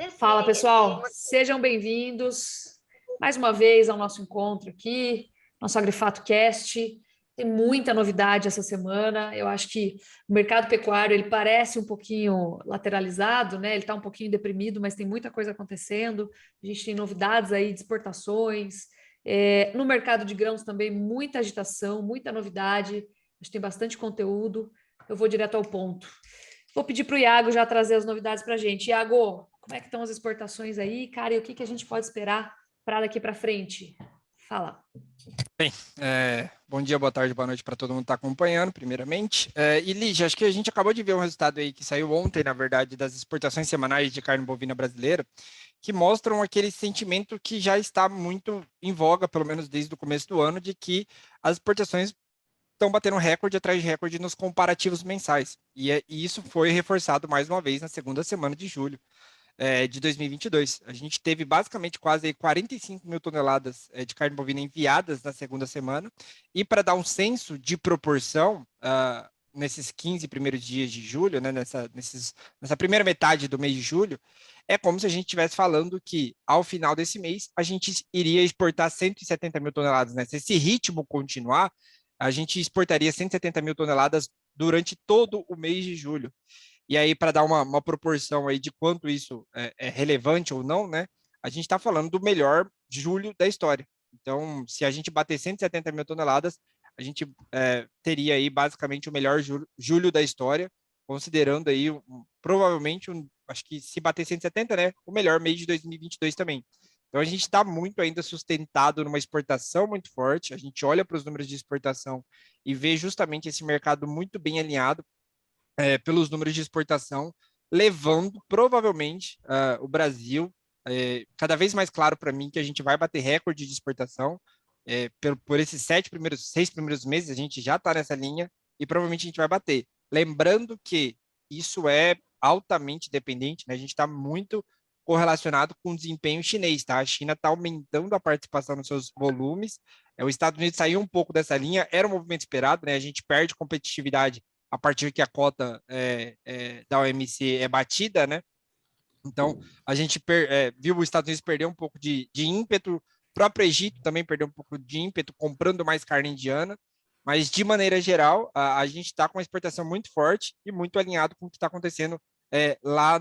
Fala, pessoal, sejam bem-vindos mais uma vez ao nosso encontro aqui, nosso Agrifato Cast. Tem muita novidade essa semana. Eu acho que o mercado pecuário ele parece um pouquinho lateralizado, né? Ele está um pouquinho deprimido, mas tem muita coisa acontecendo. A gente tem novidades aí de exportações. No mercado de grãos também, muita agitação, muita novidade. A gente tem bastante conteúdo. Eu vou direto ao ponto. Vou pedir para o Iago já trazer as novidades para a gente. Iago, como é que estão as exportações aí, cara? E o que que a gente pode esperar para daqui para frente? Fala. Bem, bom dia, boa tarde, boa noite para todo mundo que está acompanhando, primeiramente. E Lígia, acho que a gente acabou de ver um resultado aí que saiu ontem, na verdade, das exportações semanais de carne bovina brasileira, que mostram aquele sentimento que já está muito em voga, pelo menos desde o começo do ano, de que as exportações estão batendo recorde atrás de recorde nos comparativos mensais. E isso foi reforçado mais uma vez na segunda semana de julho de 2022. A gente teve basicamente quase 45 mil toneladas de carne bovina enviadas na segunda semana. E para dar um senso de proporção, nesses 15 primeiros dias de julho, né, nessa primeira metade do mês de julho, é como se a gente estivesse falando que, ao final desse mês, a gente iria exportar 170 mil toneladas. Né? Se esse ritmo continuar, a gente exportaria 170 mil toneladas durante todo o mês de julho. E aí, para dar uma proporção aí de quanto isso é relevante ou não, né? A gente está falando do melhor julho da história. Então, se a gente bater 170 mil toneladas, a gente teria aí basicamente o melhor julho da história, considerando aí provavelmente, acho que se bater 170, né? O melhor mês de 2022 também. Então, a gente está muito ainda sustentado numa exportação muito forte. A gente olha para os números de exportação e vê justamente esse mercado muito bem alinhado pelos números de exportação, levando provavelmente o Brasil cada vez mais claro para mim que a gente vai bater recorde de exportação. Por esses 6 primeiros meses, a gente já está nessa linha e provavelmente a gente vai bater. Lembrando que isso é altamente dependente, né? A gente está muito correlacionado com o desempenho chinês, tá? A China está aumentando a participação nos seus volumes. Os Estados Unidos saiu um pouco dessa linha, era um movimento esperado, né? A gente perde competitividade a partir que a cota da OMC é batida, né? Então, a gente viu os Estados Unidos perder um pouco de ímpeto, o próprio Egito também perdeu um pouco de ímpeto, comprando mais carne indiana, mas, de maneira geral, a gente está com uma exportação muito forte e muito alinhado com o que está acontecendo lá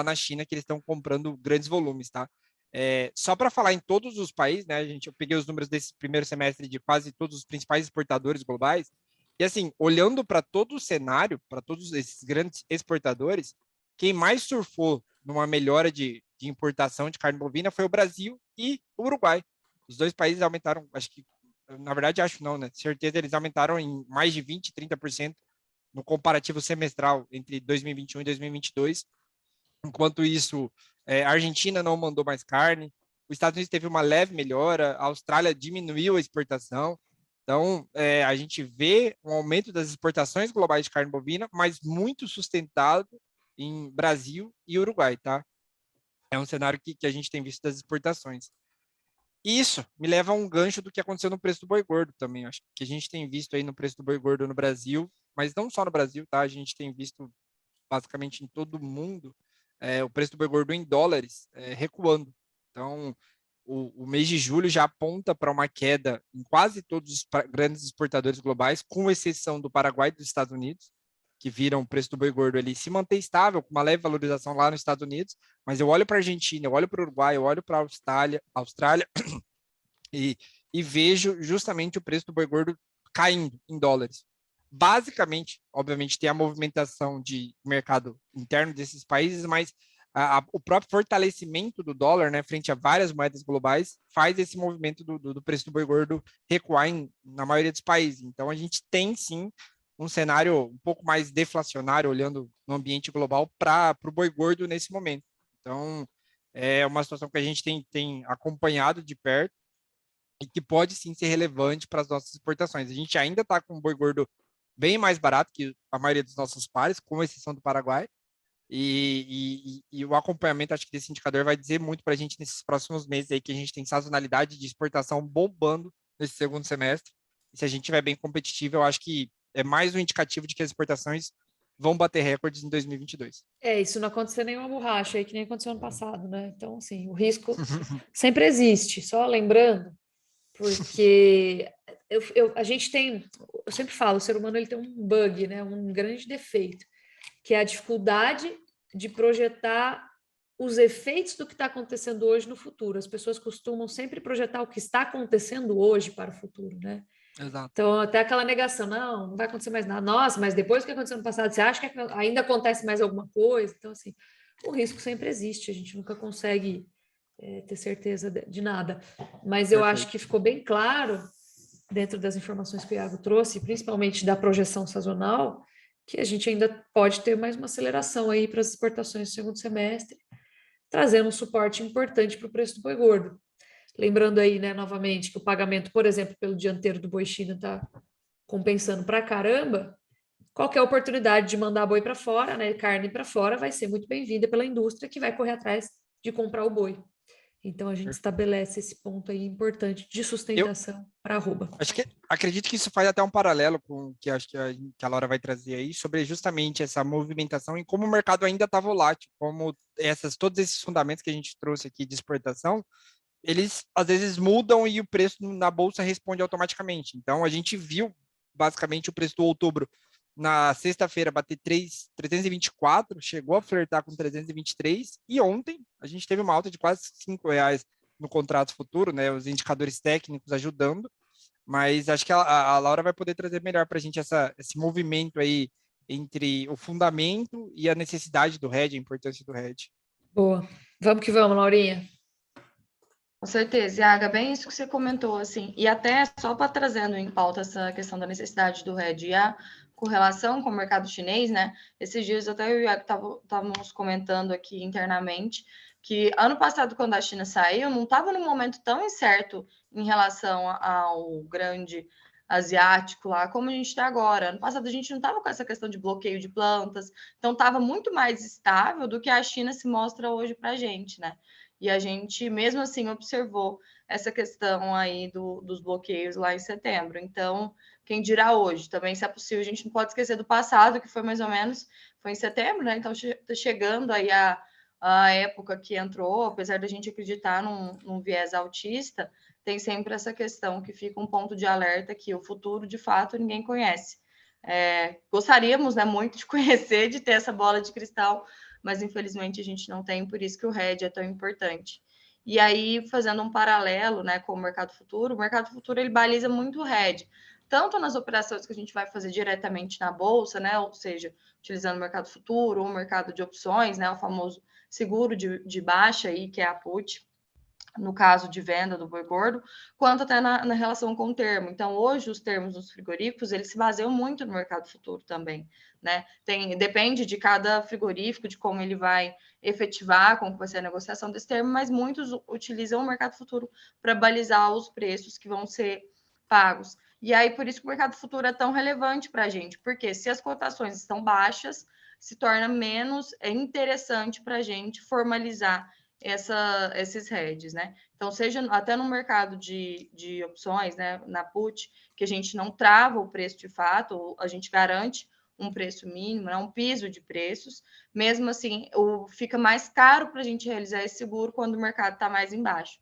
na China, que eles estão comprando grandes volumes, tá? Só para falar em todos os países, né, eu peguei os números desse primeiro semestre de quase todos os principais exportadores globais, e assim, olhando para todo o cenário, para todos esses grandes exportadores, quem mais surfou numa melhora de importação de carne bovina foi o Brasil e o Uruguai. Os dois países aumentaram, acho que, na verdade, acho não, né? Certeza, eles aumentaram em mais de 20, 30% no comparativo semestral entre 2021 e 2022. Enquanto isso, a Argentina não mandou mais carne, os Estados Unidos teve uma leve melhora, a Austrália diminuiu a exportação. Então, a gente vê um aumento das exportações globais de carne bovina, mas muito sustentado em Brasil e Uruguai, tá? É um cenário que a gente tem visto das exportações. Isso me leva a um gancho do que aconteceu no preço do boi gordo também. Acho que a gente tem visto aí no preço do boi gordo no Brasil, mas não só no Brasil, tá? A gente tem visto basicamente em todo o mundo o preço do boi gordo em dólares recuando. Então, o mês de julho já aponta para uma queda em quase todos os grandes exportadores globais, com exceção do Paraguai e dos Estados Unidos, que viram o preço do boi gordo ali se manter estável, com uma leve valorização lá nos Estados Unidos, mas eu olho para a Argentina, eu olho para o Uruguai, eu olho para a Austrália e, e vejo justamente o preço do boi gordo caindo em dólares. Basicamente, obviamente, tem a movimentação de mercado interno desses países, mas o próprio fortalecimento do dólar, né, frente a várias moedas globais, faz esse movimento do preço do boi gordo recuar na maioria dos países. Então, a gente tem sim um cenário um pouco mais deflacionário, olhando no ambiente global, para o boi gordo nesse momento. Então, é uma situação que a gente tem acompanhado de perto e que pode sim ser relevante para as nossas exportações. A gente ainda está com um boi gordo bem mais barato que a maioria dos nossos pares, com exceção do Paraguai, e o acompanhamento, acho que desse indicador vai dizer muito para a gente nesses próximos meses aí, que a gente tem sazonalidade de exportação bombando nesse segundo semestre, e se a gente estiver bem competitivo, eu acho que é mais um indicativo de que as exportações vão bater recordes em 2022. Isso não acontecer nenhuma borracha aí, que nem aconteceu ano passado, né? Então, assim, o risco sempre existe, só lembrando, porque a gente tem, eu sempre falo, o ser humano ele tem um bug, né? Um grande defeito, que é a dificuldade de projetar os efeitos do que está acontecendo hoje no futuro. As pessoas costumam sempre projetar o que está acontecendo hoje para o futuro, né? Exato. Então, até aquela negação, não vai acontecer mais nada. Nossa, mas depois do que aconteceu no passado, você acha que ainda acontece mais alguma coisa? Então, assim, o risco sempre existe, a gente nunca consegue ter certeza de nada. Mas eu acho Perfeito. que ficou bem claro, dentro das informações que o Iago trouxe, principalmente da projeção sazonal, que a gente ainda pode ter mais uma aceleração aí para as exportações no segundo semestre, trazendo um suporte importante para o preço do boi gordo. Lembrando aí, né, novamente, que o pagamento, por exemplo, pelo dianteiro do boi China está compensando para caramba. Qualquer oportunidade de mandar boi para fora, né, carne para fora, vai ser muito bem-vinda pela indústria que vai correr atrás de comprar o boi. Então a gente estabelece esse ponto aí importante de sustentação para arroba. Acredito que isso faz até um paralelo com o que acho que a Laura vai trazer aí, sobre justamente essa movimentação e como o mercado ainda está volátil, como todos esses fundamentos que a gente trouxe aqui de exportação, eles às vezes mudam e o preço na bolsa responde automaticamente. Então a gente viu basicamente o preço do outubro na sexta-feira bater 324, chegou a flertar com 323, e ontem a gente teve uma alta de quase R$ 5 no contrato futuro, né? Os indicadores técnicos ajudando, mas acho que a Laura vai poder trazer melhor para a gente esse movimento aí entre o fundamento e a necessidade do hedge, a importância do hedge. Boa. Vamos que vamos, Laurinha. Com certeza, Iaga, bem isso que você comentou, assim, e até só para trazendo em pauta essa questão da necessidade do hedge e a correlação com o mercado chinês, né? Esses dias até eu e o Iaga estávamos comentando aqui internamente que ano passado, quando a China saiu, não estava num momento tão incerto em relação ao grande asiático lá, como a gente está agora. Ano passado a gente não estava com essa questão de bloqueio de plantas, então estava muito mais estável do que a China se mostra hoje para a gente, né? E a gente, mesmo assim, observou essa questão aí dos bloqueios lá em setembro. Então, quem dirá hoje? Também, se é possível, a gente não pode esquecer do passado, que foi mais ou menos, foi em setembro, né? Então, está chegando aí a época que entrou, apesar da gente acreditar num viés autista, tem sempre essa questão que fica um ponto de alerta que o futuro, de fato, ninguém conhece. Gostaríamos, né, muito de conhecer, de ter essa bola de cristal, mas infelizmente a gente não tem, por isso que o hedge é tão importante. E aí, fazendo um paralelo, né, com o mercado futuro ele baliza muito o hedge, tanto nas operações que a gente vai fazer diretamente na bolsa, né, ou seja, utilizando o mercado futuro ou o mercado de opções, né, o famoso seguro de baixa aí, que é a put, no caso de venda do boi gordo, quanto até na relação com o termo. Então, hoje, os termos dos frigoríficos, eles se baseiam muito no mercado futuro também, né? Depende de cada frigorífico, de como ele vai efetivar, como vai ser a negociação desse termo, mas muitos utilizam o mercado futuro para balizar os preços que vão ser pagos. E aí, por isso que o mercado futuro é tão relevante para a gente, porque se as cotações estão baixas, se torna menos interessante para a gente formalizar esses hedges, né? Então, seja até no mercado de opções, né, na put, que a gente não trava o preço de fato, a gente garante um preço mínimo, né, um piso de preços, mesmo assim, fica mais caro para a gente realizar esse seguro quando o mercado está mais em baixa.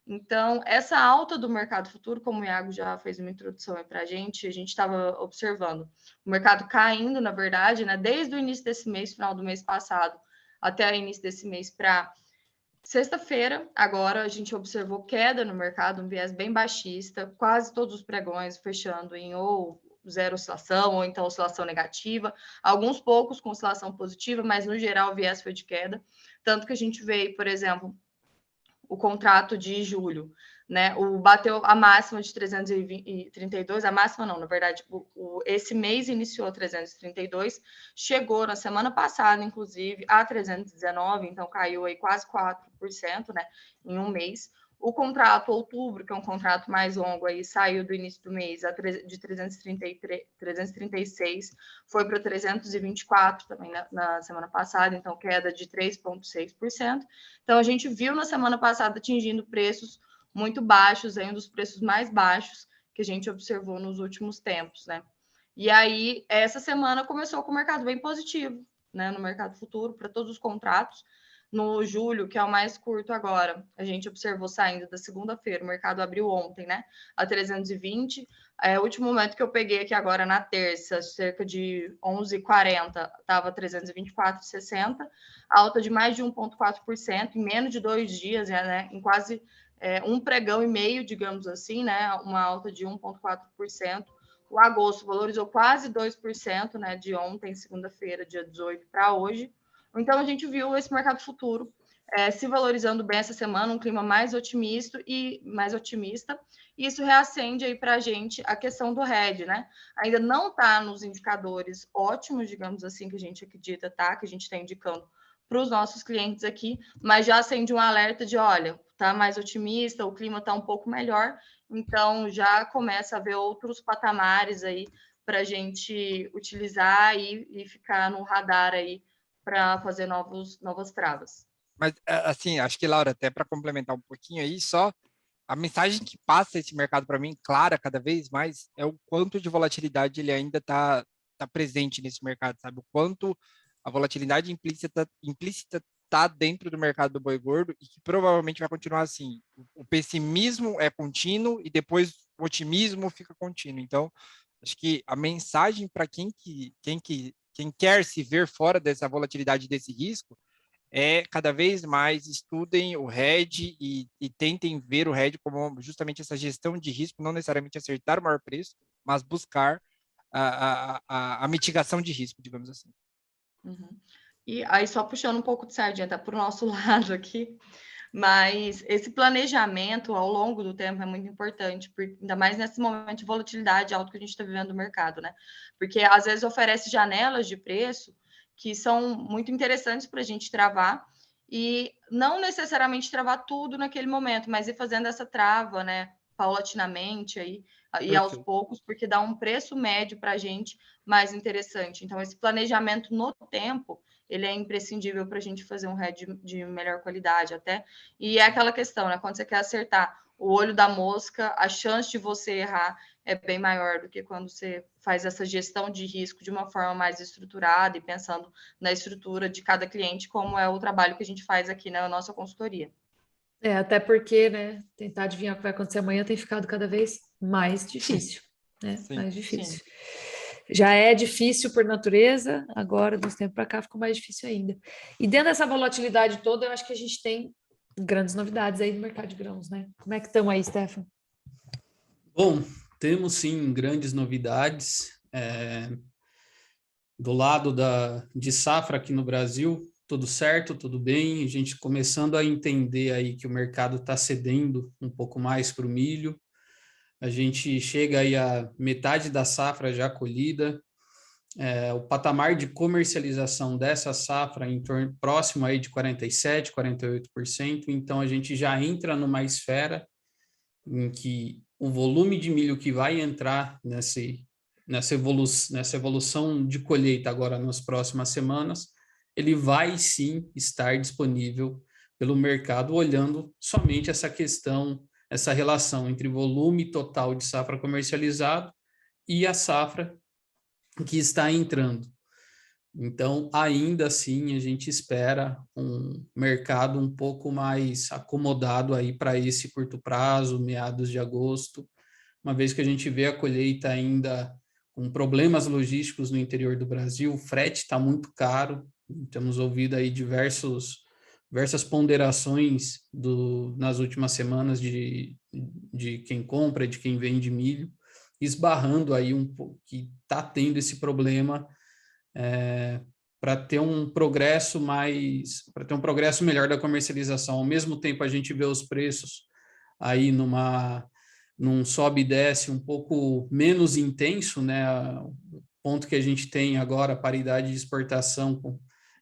Então, essa alta do mercado futuro, como o Iago já fez uma introdução para a gente estava observando o mercado caindo, na verdade, né, desde o início desse mês, final do mês passado, até o início desse mês para sexta-feira. Agora a gente observou queda no mercado, um viés bem baixista, quase todos os pregões fechando em ou zero oscilação, ou então oscilação negativa, alguns poucos com oscilação positiva, mas no geral o viés foi de queda. Tanto que a gente veio, por exemplo, o contrato de julho, né? Bateu a máxima de 332, a máxima não, na verdade, esse mês iniciou 332, chegou na semana passada, inclusive, a 319, então caiu aí quase 4%, né, em um mês. O contrato outubro, que é um contrato mais longo, aí saiu do início do mês de 336, foi para 324 também na semana passada, então queda de 3,6%. Então, a gente viu na semana passada atingindo preços muito baixos, um dos preços mais baixos que a gente observou nos últimos tempos, né? E aí, essa semana começou com o mercado bem positivo, né, no mercado futuro, para todos os contratos. No julho, que é o mais curto agora, a gente observou saindo da segunda-feira, o mercado abriu ontem, né, a 320. O último momento que eu peguei aqui agora, na terça, cerca de 11h40, estava 324,60, alta de mais de 1,4% em menos de 2 dias, né, em quase um pregão e meio, digamos assim, né, uma alta de 1,4%. O agosto valorizou quase 2%, né, de ontem, segunda-feira, dia 18, para hoje. Então, a gente viu esse mercado futuro se valorizando bem essa semana, um clima mais otimista, e isso reacende aí para a gente a questão do RED, né? Ainda não está nos indicadores ótimos, digamos assim, que a gente acredita, tá? Que a gente está indicando para os nossos clientes aqui, mas já acende um alerta de, olha, está mais otimista, o clima está um pouco melhor, então já começa a ver outros patamares aí para a gente utilizar e ficar no radar aí para fazer novas travas. Mas, assim, acho que, Laura, até para complementar um pouquinho aí, só a mensagem que passa esse mercado para mim, clara cada vez mais, é o quanto de volatilidade ele ainda tá presente nesse mercado, sabe? O quanto a volatilidade implícita está dentro do mercado do boi gordo e que provavelmente vai continuar assim. O pessimismo é contínuo e depois o otimismo fica contínuo. Então, acho que a mensagem para quem quer se ver fora dessa volatilidade desse risco é cada vez mais estudem o RED e tentem ver o RED como justamente essa gestão de risco, não necessariamente acertar o maior preço, mas buscar a mitigação de risco, digamos assim. Uhum. E aí, só puxando um pouco de sardinha, tá para o nosso lado aqui, mas esse planejamento ao longo do tempo é muito importante, ainda mais nesse momento de volatilidade alta que a gente está vivendo no mercado, né? Porque às vezes oferece janelas de preço que são muito interessantes para a gente travar, e não necessariamente travar tudo naquele momento, mas ir fazendo essa trava, né, paulatinamente aí, e aos Perfeito. poucos, porque dá um preço médio para a gente mais interessante. Então, esse planejamento no tempo, ele é imprescindível para a gente fazer um RED de melhor qualidade até. E é aquela questão, né? Quando você quer acertar o olho da mosca, a chance de você errar é bem maior do que quando você faz essa gestão de risco de uma forma mais estruturada e pensando na estrutura de cada cliente, como é o trabalho que a gente faz aqui na nossa consultoria. Até porque, né, tentar adivinhar o que vai acontecer amanhã tem ficado cada vez mais difícil, né? Sim. Mais difícil. Sim. Já é difícil por natureza, agora, dos tempos para cá, ficou mais difícil ainda. E dentro dessa volatilidade toda, eu acho que a gente tem grandes novidades aí no mercado de grãos, né? Como é que estão aí, Stefan? Bom, temos sim grandes novidades. Do lado de safra aqui no Brasil, tudo certo, tudo bem. A gente começando a entender aí que o mercado está cedendo um pouco mais para o milho. A gente chega aí a metade da safra já colhida. O patamar de comercialização dessa safra em torno próximo aí de 47%, 48%. Então, a gente já entra numa esfera em que o volume de milho que vai entrar nessa evolução de colheita agora nas próximas semanas, ele vai sim estar disponível pelo mercado, olhando somente essa questão, essa relação entre volume total de safra comercializado e a safra que está entrando. Então, ainda assim, a gente espera um mercado um pouco mais acomodado aí para esse curto prazo, meados de agosto, uma vez que a gente vê a colheita ainda com problemas logísticos no interior do Brasil, o frete está muito caro, temos ouvido aí diversas ponderações nas últimas semanas de quem compra, de quem vende milho, esbarrando aí um pouco, que está tendo esse problema para ter um progresso melhor da comercialização. Ao mesmo tempo, a gente vê os preços aí num sobe e desce um pouco menos intenso, né? O ponto que a gente tem agora, a paridade de exportação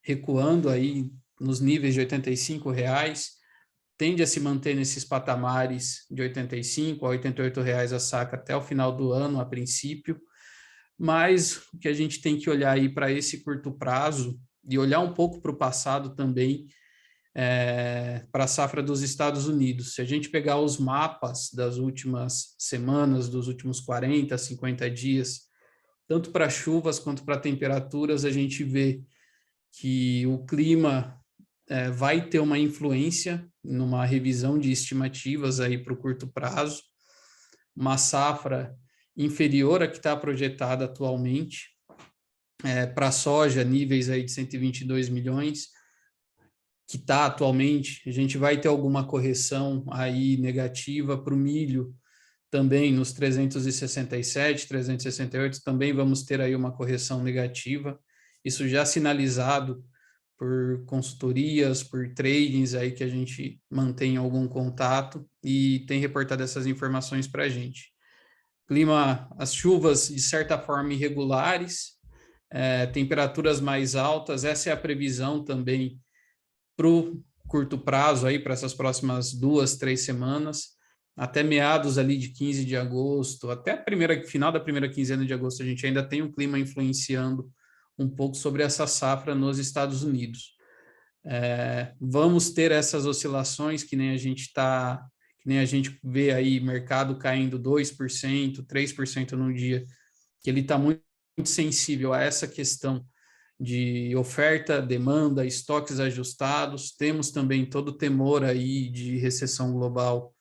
recuando aí nos níveis de R$85, tende a se manter nesses patamares de R$85 a R$88 a saca até o final do ano, a princípio. Mas o que a gente tem que olhar aí para esse curto prazo e olhar um pouco para o passado também, para a safra dos Estados Unidos. Se a gente pegar os mapas das últimas semanas, dos últimos 40, 50 dias, tanto para chuvas quanto para temperaturas, a gente vê que o clima vai ter uma influência numa revisão de estimativas aí para o curto prazo, uma safra inferior à que está projetada atualmente, para a soja, níveis aí de 122 milhões, que está atualmente. A gente vai ter alguma correção aí negativa para o milho, também nos 367, 368, também vamos ter aí uma correção negativa, isso já sinalizado por consultorias, por tradings aí que a gente mantém algum contato e tem reportado essas informações para a gente. Clima, as chuvas de certa forma irregulares, temperaturas mais altas, essa é a previsão também para o curto prazo aí, para essas próximas 2-3 semanas, até meados ali de 15 de agosto, até final da primeira quinzena de agosto, a gente ainda tem um clima influenciando um pouco sobre essa safra nos Estados Unidos. Vamos ter essas oscilações que nem a gente vê aí, mercado caindo 2%, 3% num dia, que ele está muito sensível a essa questão de oferta, demanda, estoques ajustados. Temos também todo o temor aí de recessão global,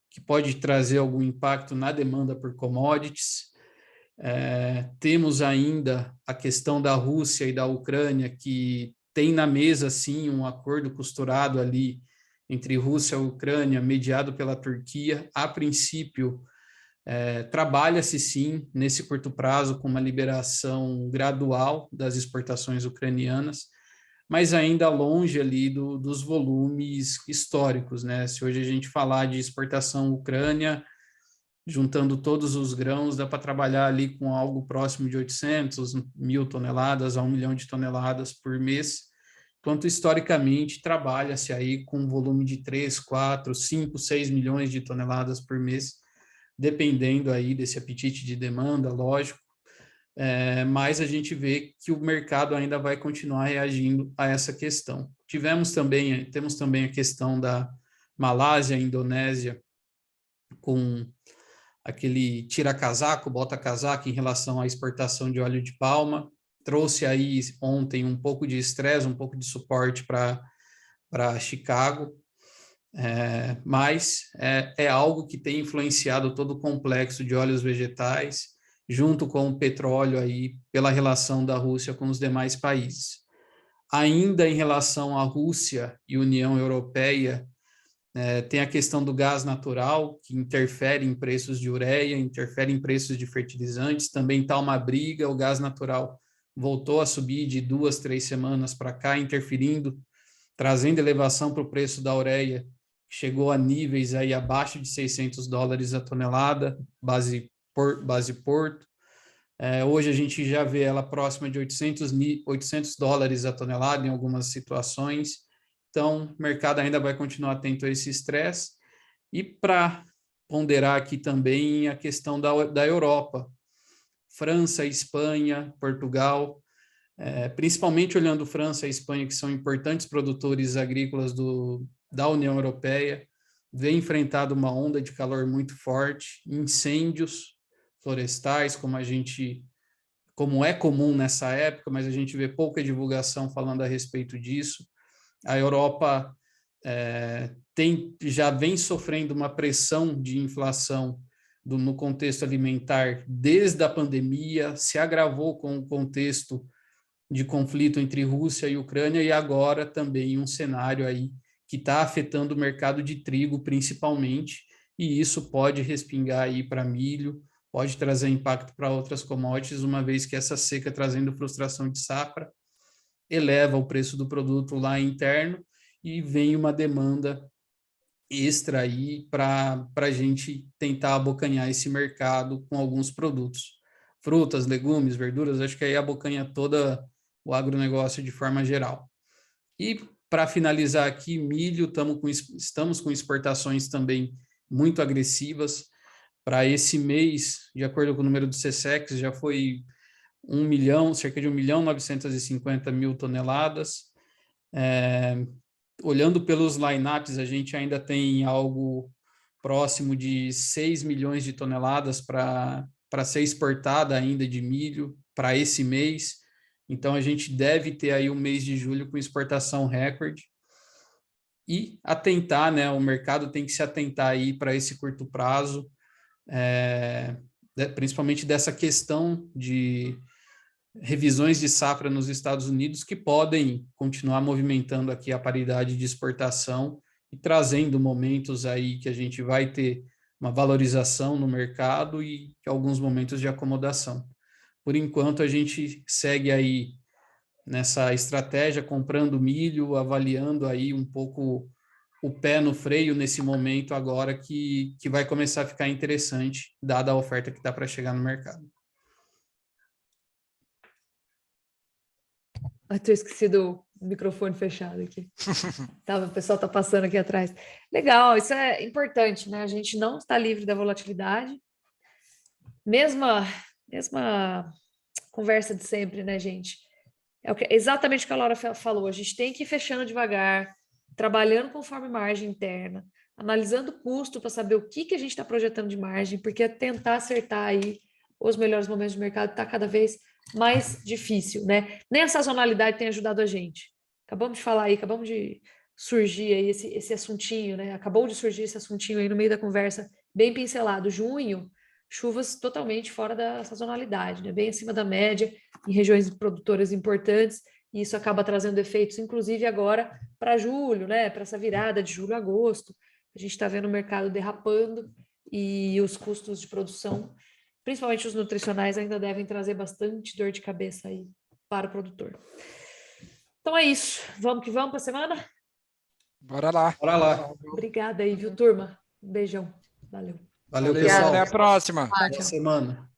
que pode trazer algum impacto na demanda por commodities. Temos ainda a questão da Rússia e da Ucrânia, que tem na mesa, sim, um acordo costurado ali entre Rússia e Ucrânia, mediado pela Turquia. A princípio, trabalha-se, sim, nesse curto prazo, com uma liberação gradual das exportações ucranianas, mas ainda longe ali dos volumes históricos, né? Se hoje a gente falar de exportação Ucrânia, juntando todos os grãos, dá para trabalhar ali com algo próximo de 800 mil toneladas a 1 milhão de toneladas por mês, enquanto historicamente trabalha-se aí com um volume de 3, 4, 5, 6 milhões de toneladas por mês, dependendo aí desse apetite de demanda, lógico, mas a gente vê que o mercado ainda vai continuar reagindo a essa questão. Temos também a questão da Malásia, Indonésia, com aquele tira-casaco, bota-casaco em relação à exportação de óleo de palma. Trouxe aí ontem um pouco de estresse, um pouco de suporte para Chicago, mas é algo que tem influenciado todo o complexo de óleos vegetais, junto com o petróleo aí, pela relação da Rússia com os demais países. Ainda em relação à Rússia e União Europeia, tem a questão do gás natural, que interfere em preços de ureia, interfere em preços de fertilizantes, também está uma briga, o gás natural voltou a subir de 2-3 semanas para cá, interferindo, trazendo elevação para o preço da ureia, chegou a níveis aí abaixo de $600 a tonelada, base Porto. Hoje a gente já vê ela próxima de $800 a tonelada em algumas situações. Então, o mercado ainda vai continuar atento a esse estresse. E para ponderar aqui também a questão da Europa, França, Espanha, Portugal, principalmente olhando França e Espanha, que são importantes produtores agrícolas da União Europeia, vem enfrentado uma onda de calor muito forte, incêndios florestais, como é comum nessa época, mas a gente vê pouca divulgação falando a respeito disso. A Europa já vem sofrendo uma pressão de inflação no contexto alimentar desde a pandemia, se agravou com o contexto de conflito entre Rússia e Ucrânia, e agora também um cenário aí que está afetando o mercado de trigo principalmente, e isso pode respingar aí para milho, pode trazer impacto para outras commodities, uma vez que essa seca, trazendo frustração de safra, eleva o preço do produto lá interno e vem uma demanda extra aí para a gente tentar abocanhar esse mercado com alguns produtos. Frutas, legumes, verduras, acho que aí abocanha toda o agronegócio de forma geral. E para finalizar aqui, milho, estamos com exportações também muito agressivas. Para esse mês, de acordo com o número do SECEX, já foi cerca de 1.950.000 toneladas. Olhando pelos lineups, a gente ainda tem algo próximo de 6 milhões de toneladas para para ser exportada ainda de milho para esse mês. Então, a gente deve ter aí o mês de julho com exportação recorde. E atentar, né? O mercado tem que se atentar aí para esse curto prazo, principalmente dessa questão de revisões de safra nos Estados Unidos que podem continuar movimentando aqui a paridade de exportação e trazendo momentos aí que a gente vai ter uma valorização no mercado e alguns momentos de acomodação. Por enquanto, a gente segue aí nessa estratégia, comprando milho, avaliando aí um pouco o pé no freio nesse momento agora que vai começar a ficar interessante, dada a oferta que está para chegar no mercado. Eu esqueci do microfone fechado aqui. O pessoal está passando aqui atrás. Legal, isso é importante, né? A gente não está livre da volatilidade. Mesma conversa de sempre, né, gente? Exatamente o que a Laura falou. A gente tem que ir fechando devagar, trabalhando conforme margem interna, analisando o custo para saber o que a gente está projetando de margem, porque tentar acertar aí os melhores momentos do mercado está cada vez mais difícil, né? Nem a sazonalidade tem ajudado a gente. Acabamos de surgir aí esse assuntinho, né? Acabou de surgir esse assuntinho aí no meio da conversa, bem pincelado. Junho, chuvas totalmente fora da sazonalidade, né? Bem acima da média, em regiões produtoras importantes, e isso acaba trazendo efeitos, inclusive agora para julho, né? Para essa virada de julho a agosto. A gente está vendo o mercado derrapando e os custos de produção, principalmente os nutricionais, ainda devem trazer bastante dor de cabeça aí para o produtor. Então é isso. Vamos que vamos para a semana? Bora lá. Bora lá. Obrigada aí, viu, turma? Um beijão. Valeu. Valeu, pessoal. Até a próxima. Boa semana.